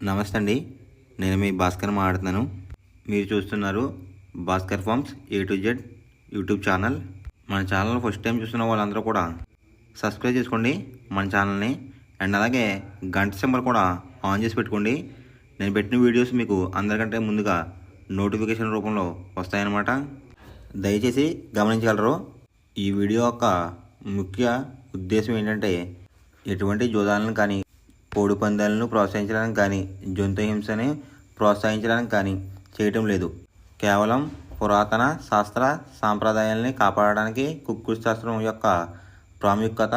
నమస్తే అండి. నేను మీ భాస్కర్ మాట్లాడుతున్నాను. మీరు చూస్తున్నారు Bhaskar farms A to Z YouTube channel. మన ఛానల్ ఫస్ట్ టైం చూస్తున్న వాళ్ళందరూ కూడా సబ్స్క్రైబ్ చేసుకోండి మన ఛానల్ని. అండ్ అలాగే గంట సింబల్ కూడా ఆన్ చేసి పెట్టుకోండి. నేను పెట్టిన వీడియోస్ మీకు అందరికంటే ముందుగా నోటిఫికేషన్ రూపంలో వస్తాయన్నమాట. దయచేసి గమనించగలరు. ఈ వీడియో యొక్క ముఖ్య ఉద్దేశం ఏంటంటే ఎటువంటి జోదాలను కానీ కోడి పందాలను ప్రోత్సహించడానికి కానీ జంతు హింసని ప్రోత్సహించడానికి కానీ చేయటం లేదు. కేవలం పురాతన శాస్త్ర సాంప్రదాయాల్ని కాపాడడానికి కుక్కుడు శాస్త్రం యొక్క ప్రాముఖ్యత,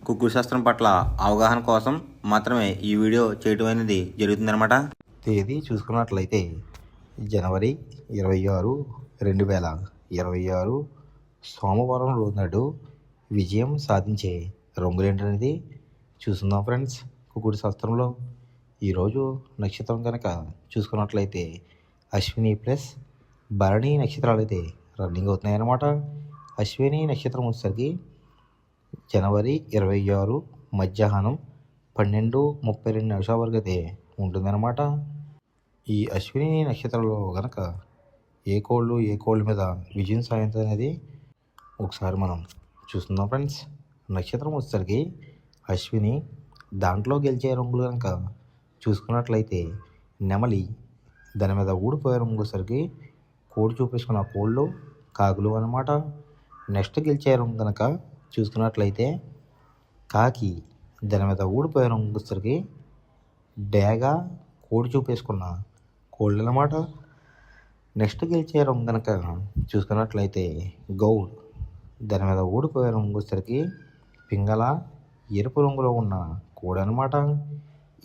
కుక్కుడు శాస్త్రం పట్ల అవగాహన కోసం మాత్రమే ఈ వీడియో చేయటం అనేది జరుగుతుందన్నమాట. తేదీ చూసుకున్నట్లయితే జనవరి 26, 2026 సోమవారం రోజు నాడు విజయం సాధించే రంగులేంటనేది చూస్తున్నాం ఫ్రెండ్స్. కుక్కుడు శాస్త్రంలో ఈరోజు నక్షత్రం కనుక చూసుకున్నట్లయితే అశ్విని ప్లస్ భరణి నక్షత్రాలు అయితే రన్నింగ్ అవుతున్నాయన్నమాట. అశ్విని నక్షత్రం వచ్చేసరికి జనవరి 26 మధ్యాహ్నం 12:32 వరకు అయితే ఉంటుందన్నమాట. ఈ అశ్విని నక్షత్రంలో కనుక ఏ కోళ్ళ మీద విజయం సాధించడం అనేది ఒకసారి మనం చూస్తున్నాం ఫ్రెండ్స్. నక్షత్రం వచ్చేసరికి అశ్విని, దాంట్లో గెలిచే రంగులు కనుక చూసుకున్నట్లయితే నెమలి, దాని మీద ఊడిపోయే రంగు వచ్చేసరికి కోడి చూపించుకున్న కోళ్ళు, కాకులు అన్నమాట. నెక్స్ట్ గెలిచే రంగు కనుక చూసుకున్నట్లయితే కాకి, దాని మీద ఊడిపోయే రంగు వచ్చేసరికి డేగ, కోడి చూపేసుకున్న కోళ్ళు అన్నమాట. నెక్స్ట్ గెలిచే రంగు కనుక చూసుకున్నట్లయితే గౌడ్, దాని మీద ఊడిపోయే రంగు వచ్చేసరికి పింగళ, ఎరుపు రంగులో ఉన్న కోడి అనమాట.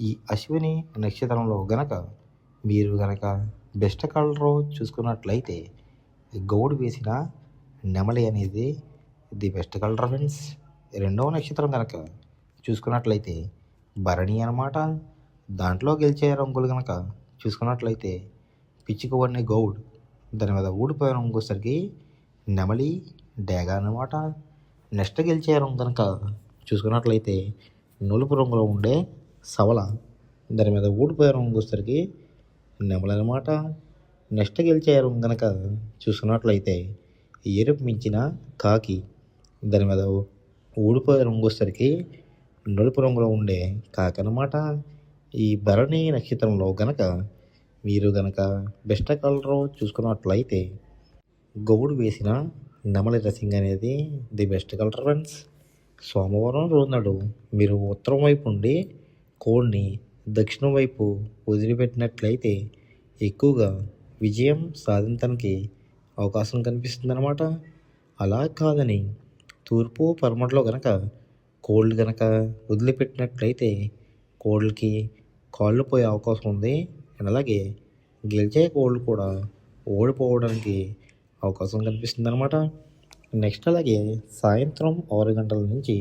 ఈ అశ్విని నక్షత్రంలో గనక మీరు గనక బెస్ట్ కలర్ చూసుకున్నట్లయితే గౌడ్ వేసిన నెమలి అనేది ది బెస్ట్ కలర్ ఫ్రెండ్స్. రెండవ నక్షత్రం కనుక చూసుకున్నట్లయితే భరణి అనమాట. దాంట్లో గెలిచే రంగులు కనుక చూసుకున్నట్లయితే పిచ్చుకవన్నీ గౌడ్, దాని మీద ఊడిపోయే రంగు వచ్చేసరికి నెమలి, డేగ అనమాట. నెక్స్ట్ గెలిచే రంగు కనుక చూసుకున్నట్లయితే నులుపు రంగులో ఉండే సవల, దాని మీద ఊడిపోయే రంగు వచ్చేసరికి నెమలి అనమాట. నెక్స్ట్ గెలిచే రంగు కనుక చూసుకున్నట్లయితే ఎరుపు మించిన కాకి, దాని మీద ఊడిపోయే రంగు వచ్చేసరికి నలుపు రంగులో ఉండే కాకి అనమాట. ఈ భరణి నక్షత్రంలో గనక మీరు గనక బెస్ట్ కలర్ చూసుకున్నట్లయితే గౌడు వేసిన నెమలి రసింగ్ అనేది ది బెస్ట్ కలర్ ఫ్రెండ్స్. సోమవారం రోజు నాడు మీరు ఉత్తరం వైపు ఉండి కోడ్ని దక్షిణం వైపు వదిలిపెట్టినట్లయితే ఎక్కువగా విజయం సాధించడానికి అవకాశం కనిపిస్తుందన్నమాట. అలా కాదని తూర్పు పడమరలో కనుక కోళ్ళు కనుక వదిలిపెట్టినట్లయితే కోళ్ళకి కాళ్ళు పోయే అవకాశం ఉంది. అండ్ అలాగే గెలిచే కోళ్ళు కూడా ఓడిపోవడానికి అవకాశం కనిపిస్తుంది అనమాట. నెక్స్ట్ అలాగే సాయంత్రం 6 గంటల నుంచి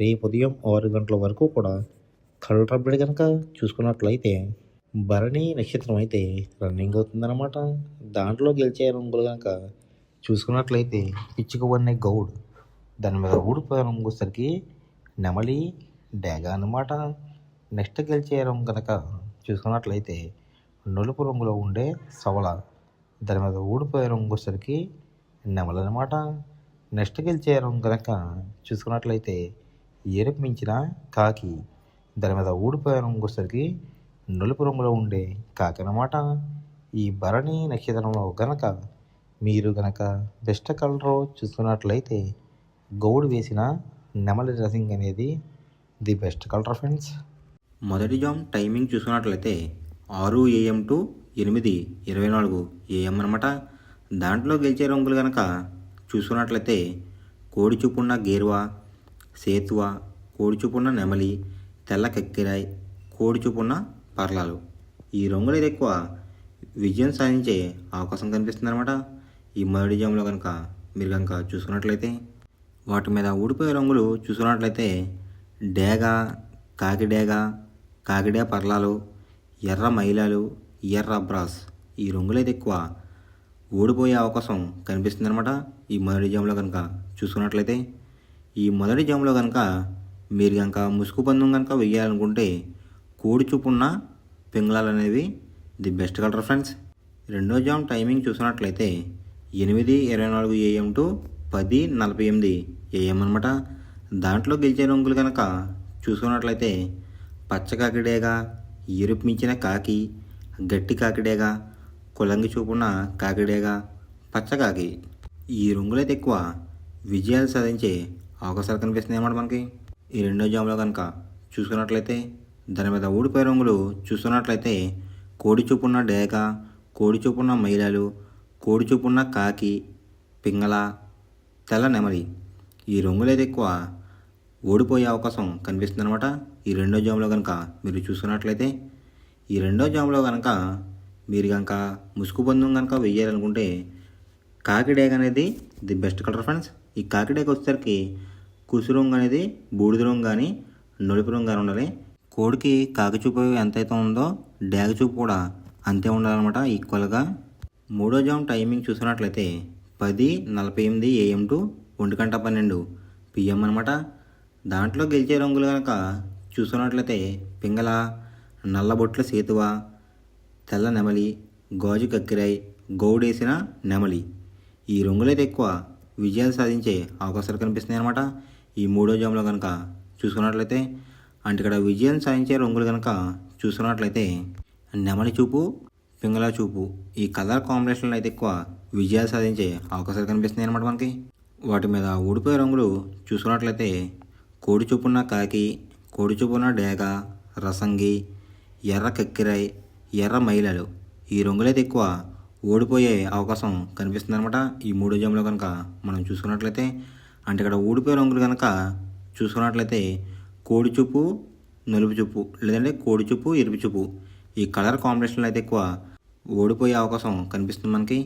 రేపు ఉదయం 6 గంటల వరకు కూడా కలర్ అప్డేట్ కనుక చూసుకున్నట్లయితే భరణి నక్షత్రం అయితే రన్నింగ్ అవుతుందన్నమాట. దాంట్లో గెలిచే రంగులు కనుక చూసుకున్నట్లయితే పిచ్చుకవన్నీ గౌడ్, దాని మీద ఊడిపోయే రంగు వచ్చేసరికి నెమలి, డేగ అనమాట. నెక్స్ట్ గెలిచే రంగు కనుక చూసుకున్నట్లయితే నలుపు రంగులో ఉండే సవల, దాని మీద ఊడిపోయే రంగు వచ్చేసరికి నెమలి అనమాట. నెక్స్ట్ గెలిచే రంగు కనుక చూసుకున్నట్లయితే ఎరుపు మించిన కాకి, దాని మీద ఊడిపోయే రంగు వచ్చేసరికి నలుపు రంగులో ఉండే కాకి అనమాట. ఈ భరణి నక్షత్రంలో గనక మీరు గనక బెస్ట్ కలర్ చూసుకున్నట్లయితే గౌడ్ వేసిన నెమలి రసింగ్ అనేది ది బెస్ట్ కలర్ ఫ్రెండ్స్. మొదటి జామ్ టైమింగ్ చూసుకున్నట్లయితే 6 AM to 8:24 AM అనమాట. దాంట్లో గెలిచే రంగులు కనుక చూసుకున్నట్లయితే కోడి చూపున్న గేర్వా, సేతువ, కోడి చూపున్న నెమలి, తెల్ల కక్కిరాయ్, కోడి చూపున్న పర్లాలు. ఈ రంగులు అయితే ఎక్కువ విజయం సాధించే అవకాశం కనిపిస్తుంది అనమాట. ఈ మొదటి జామ్లో కనుక మీరు కనుక చూసుకున్నట్లయితే వాటి మీద ఊడిపోయే రంగులు చూసుకున్నట్లయితే డేగ, కాకిడేగ, కాకిడే పర్లాలు, ఎర్ర మైలాలు, ఎర్ర బ్రాస్. ఈ రంగులైతే ఎక్కువ ఓడిపోయే అవకాశం కనిపిస్తుంది అనమాట. ఈ మొదటి జామ్లో కనుక చూసుకున్నట్లయితే ఈ మొదటి జామ్లో కనుక మీరు కనుక ముసుగు పందెం కనుక వెయ్యాలనుకుంటే కోడి చూపున్న పింగళాలు అనేవి ది బెస్ట్ కలర్ ఫ్రెండ్స్. రెండో జామ్ టైమింగ్ చూసినట్లయితే 8:24 AM టు 10:48 AM అనమాట. దాంట్లో గెలిచే రంగులు కనుక చూసుకున్నట్లయితే పచ్చ కాకిడేగ, ఎరుపు మించిన కాకి, గట్టి కాకిడేగ, కులంగి చూపున్న కాకిడేగ, పచ్చ కాకి. ఈ రంగులైతే ఎక్కువ విజయాలు సాధించే అవకాశాలు కనిపిస్తున్నాయి అన్నమాట మనకి. ఈ రెండో జామ్లో కనుక చూసుకున్నట్లయితే దాని మీద ఊడిపోయే రంగులు చూసుకున్నట్లయితే కోడి చూపున్న డేగ, కోడి చూపున్న మహిళలు, కోడి చూపున్న కాకి, పింగళ, తెల్ల నెమలి. ఈ రంగులైతే ఎక్కువ ఓడిపోయే అవకాశం కనిపిస్తుంది అనమాట ఈ రెండో జామ్లో కనుక మీరు చూసుకున్నట్లయితే. ఈ రెండో జామ్లో కనుక మీరు కనుక ముసుగు బంధం కనుక వెయ్యాలనుకుంటే కాకిడేగ అనేది ది బెస్ట్ కలర్ ఫ్రెండ్స్. ఈ కాకిడేగ వచ్చేసరికి కుసు రంగు అనేది బూడిద రంగు కానీ నలుపు రంగు కానీ ఉండాలి. కోడికి కాకి చూపు ఎంతైతే ఉందో డేగ చూపు కూడా అంతే ఉండాలన్నమాట ఈక్వల్గా. మూడో జామ్ టైమింగ్ చూసుకున్నట్లయితే 10:48 AM టు 1:12 PM అనమాట. దాంట్లో గెలిచే రంగులు కనుక చూసుకున్నట్లయితే పింగళ, నల్లబొట్ల సేతువ, తెల్ల నెమలి, గాజు కక్కిరాయి, గౌడేసిన నెమలి. ఈ రంగులైతే ఎక్కువ విజయాలు సాధించే అవకాశాలు కనిపిస్తున్నాయి అనమాట ఈ మూడో జామ్లో కనుక చూసుకున్నట్లయితే. అంటే ఇక్కడ విజయం సాధించే రంగులు కనుక చూసుకున్నట్లయితే నెమలి చూపు, పింగళ చూపు ఈ కలర్ కాంబినేషన్లో అయితే ఎక్కువ విజయాలు సాధించే అవకాశాలు కనిపిస్తున్నాయి అనమాట మనకి. వాటి మీద ఊడిపోయే రంగులు చూసుకున్నట్లయితే కోడి చూపున్న కాకి, కోడి చూపున్న డేగ, రసంగి, ఎర్ర కక్కిరాయి, ఎర్ర మహిళలు. ఈ రంగులైతే ఎక్కువ ఓడిపోయే అవకాశం కనిపిస్తుంది అనమాట ఈ మూడో జామ్లో కనుక మనం చూసుకున్నట్లయితే. అంటే ఇక్కడ ఊడిపోయే రంగులు కనుక చూసుకున్నట్లయితే కోడి చూపు, నలుపు చూపు లేదంటే కోడి చూపు, ఎరుపు చూపు ఈ కలర్ కాంబినేషన్లో అయితే ఎక్కువ ఓడిపోయే అవకాశం కనిపిస్తుంది మనకి.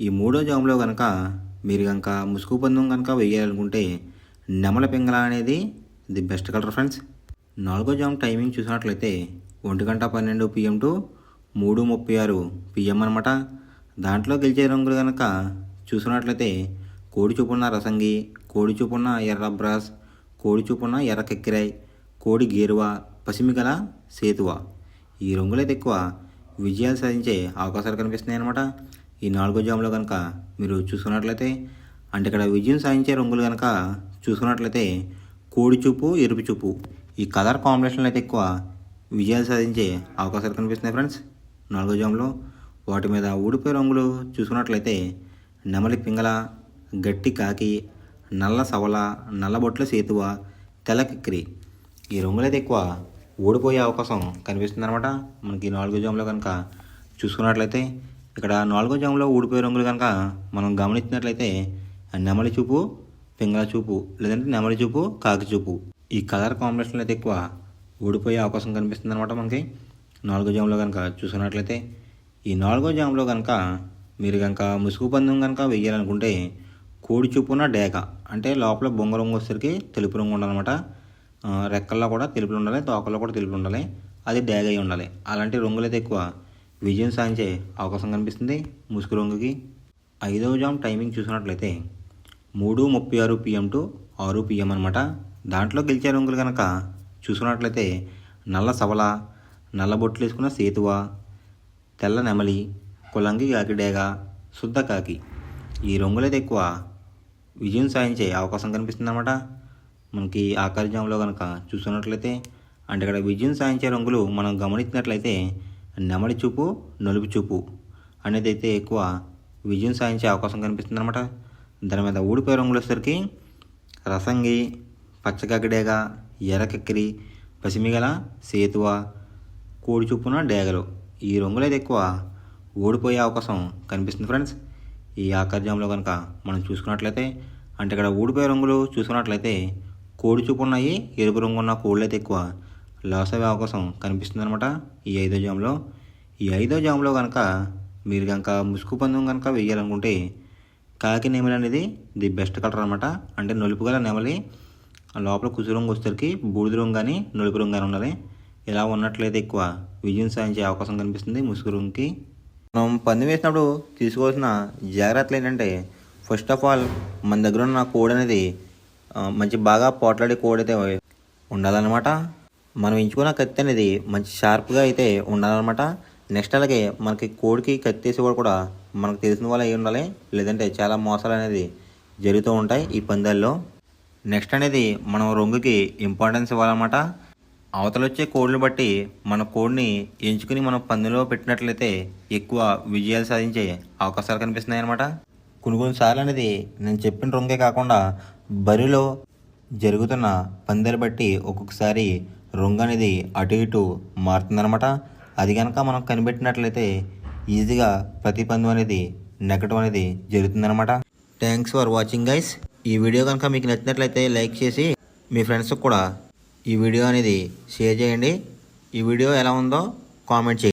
ఈ మూడో జామ్లో కనుక మీరు కనుక ముసుగు పందెం కనుక వేయాలనుకుంటే నెమల పింగళ అనేది ది బెస్ట్ కలర్ ఫ్రెండ్స్. నాలుగో జామ్ టైమింగ్ చూసినట్లయితే 1:12 PM టు 3:36 PM అనమాట. దాంట్లో గెలిచే రంగులు కనుక చూసుకున్నట్లయితే కోడి చూపున్న రసంగి, కోడి చూపున్న ఎర్ర బ్రాస్, కోడి చూపున్న ఎర్ర కెక్కిరాయి, కోడి గేరువ, పసిమిగల సేతువ. ఈ రంగులైతే ఎక్కువ విజయాలు సాధించే అవకాశాలు కనిపిస్తున్నాయి అనమాట ఈ నాలుగో జామ్లో కనుక మీరు చూసుకున్నట్లయితే. అంటే ఇక్కడ విజయం సాధించే రంగులు కనుక చూసుకున్నట్లయితే కోడి చూపు, ఎరుపు చూపు ఈ కలర్ కాంబినేషన్లో అయితే ఎక్కువ విజయాలు సాధించే అవకాశాలు కనిపిస్తున్నాయి ఫ్రెండ్స్ నాలుగో జామ్లో. వాటి మీద ఊడిపోయే రంగులు చూసుకున్నట్లయితే నెమలి పింగళ, గట్టి కాకి, నల్ల సవల, నల్లబొట్ల సేతువ, తెల్ల కిక్కిరి. ఈ రంగులైతే ఎక్కువ ఓడిపోయే అవకాశం కనిపిస్తుంది అనమాట మనకి నాలుగో జామ్లో కనుక చూసుకున్నట్లయితే. ఇక్కడ నాలుగో జామ్లో ఊడిపోయే రంగులు కనుక మనం గమనించినట్లయితే నెమలి చూపు, పింగళ చూపు లేదంటే నెమలి చూపు, కాకి చూపు ఈ కలర్ కాంబినేషన్లో అయితే ఎక్కువ ఓడిపోయే అవకాశం కనిపిస్తుంది అనమాట మనకి నాలుగో జామ్లో కనుక చూసుకున్నట్లయితే. ఈ నాలుగో జామ్లో కనుక మీరు కనుక ముసుగు పందెం కనుక వెయ్యాలనుకుంటే కోడి చూపున డేగ అంటే లోపల బొంగ రంగు వచ్చేసరికి తెలుపు రంగు ఉండాలన్నమాట. రెక్కల్లో కూడా తెలుపులు ఉండాలి, తోకల్లో కూడా తెలుపులు ఉండాలి, అది డేగ అయి ఉండాలి. అలాంటి రంగులు అయితే ఎక్కువ విజయం సాధించే అవకాశం కనిపిస్తుంది ముసుగు రంగుకి. ఐదవ జామ్ టైమింగ్ చూసినట్లయితే 3:36 PM టు 6 PM అనమాట. దాంట్లో గెలిచే రంగులు కనుక చూసుకున్నట్లయితే నల్ల సవల, నల్ల బొట్లు వేసుకున్న సేతువ, తెల్ల నెమలి, కులంగి కాకిడేగ, శుద్ధ కాకి. ఈ రంగులైతే ఎక్కువ విజయం సాధించే అవకాశం కనిపిస్తుంది అనమాట మనకి ఆఖరి జామ్లో కనుక చూసుకున్నట్లయితే. అంటే ఇక్కడ విజయం సాధించే రంగులు మనం గమనించినట్లయితే నెమలి చూపు, నలుపు చూపు అనేది అయితే ఎక్కువ విజయం సాధించే అవకాశం కనిపిస్తుంది అనమాట. దాని మీద ఊడిపోయే రంగులు వచ్చేసరికి రసంగి, పచ్చకాకిడేగ, ఎర్రకెక్కిరి, పసిమిగల సేతువ, కోడి చూపున డేగలు. ఈ రంగులు అయితే ఎక్కువ ఓడిపోయే అవకాశం కనిపిస్తుంది ఫ్రెండ్స్ ఈ ఆఖరి జామ్లో కనుక మనం చూసుకున్నట్లయితే. అంటే ఇక్కడ ఊడిపోయే రంగులు చూసుకున్నట్లయితే కోడి చూపు ఉన్నాయి, ఎరుపు రంగు ఉన్న కోళ్ళు అయితే ఎక్కువ లాస్ అయ్యే అవకాశం కనిపిస్తుంది అనమాట ఈ ఐదో జామ్లో. ఈ ఐదో జామ్లో కనుక మీరు కనుక ముసుగు పందెం కనుక వేయాలనుకుంటే కాకి నెమలి అనేది ది బెస్ట్ కలర్ అనమాట. అంటే నలుపు గల నెమలి లోపల కుసు రంగు వచ్చేసరికి బూడిద రంగు కానీ నలుపు రంగు కానీ ఉండాలి. ఇలా ఉన్నట్లయితే ఎక్కువ విజయం సాధించే అవకాశం కనిపిస్తుంది ముసుగు రంగుకి. మనం పందెం వేసినప్పుడు తీసుకోవాల్సిన జాగ్రత్తలు ఏంటంటే ఫస్ట్ ఆఫ్ ఆల్ మన దగ్గర ఉన్న కోడ్ అనేది మంచి బాగా పోట్లాడే కోడ్ అయితే ఉండాలన్నమాట. మనం ఎంచుకున్న కత్తి అనేది మంచి షార్ప్గా అయితే ఉండాలన్నమాట. నెక్స్ట్ అలాగే మనకి కోడికి కత్తి వేసి కూడా మనకు తెలిసిన వాళ్ళు అయి ఉండాలి, లేదంటే చాలా మోసాలు అనేది జరుగుతూ ఉంటాయి ఈ పందాల్లో. నెక్స్ట్ అనేది మనం రొంగుకి ఇంపార్టెన్స్ ఇవ్వాలన్నమాట. అవతల వచ్చే కోడ్ని బట్టి మన కోడ్ని ఎంచుకుని మనం పందెంలో పెట్టినట్లయితే ఎక్కువ విజయాలు సాధించే అవకాశాలు కనిపిస్తున్నాయి అన్నమాట. కొన్నిసార్లు అనేది నేను చెప్పిన రొంగే కాకుండా బరిలో జరుగుతున్న పందాలు బట్టి ఒక్కొక్కసారి రొంగు అనేది అటు ఇటు మారుతుందన్నమాట. అది కనుక మనం కనిపెట్టినట్లయితే ఈజీగా ప్రతి పందెం అనేది నెగ్గడం అనేది జరుగుతుందన్నమాట. Thanks for watching guys. ఈ వీడియో కనుక మీకు నచ్చినట్లయితే లైక్ చేసి మీ ఫ్రెండ్స్కి కూడా ఈ వీడియో అనేది షేర్ చేయండి. ఈ వీడియో ఎలా ఉందో కామెంట్ చేయండి.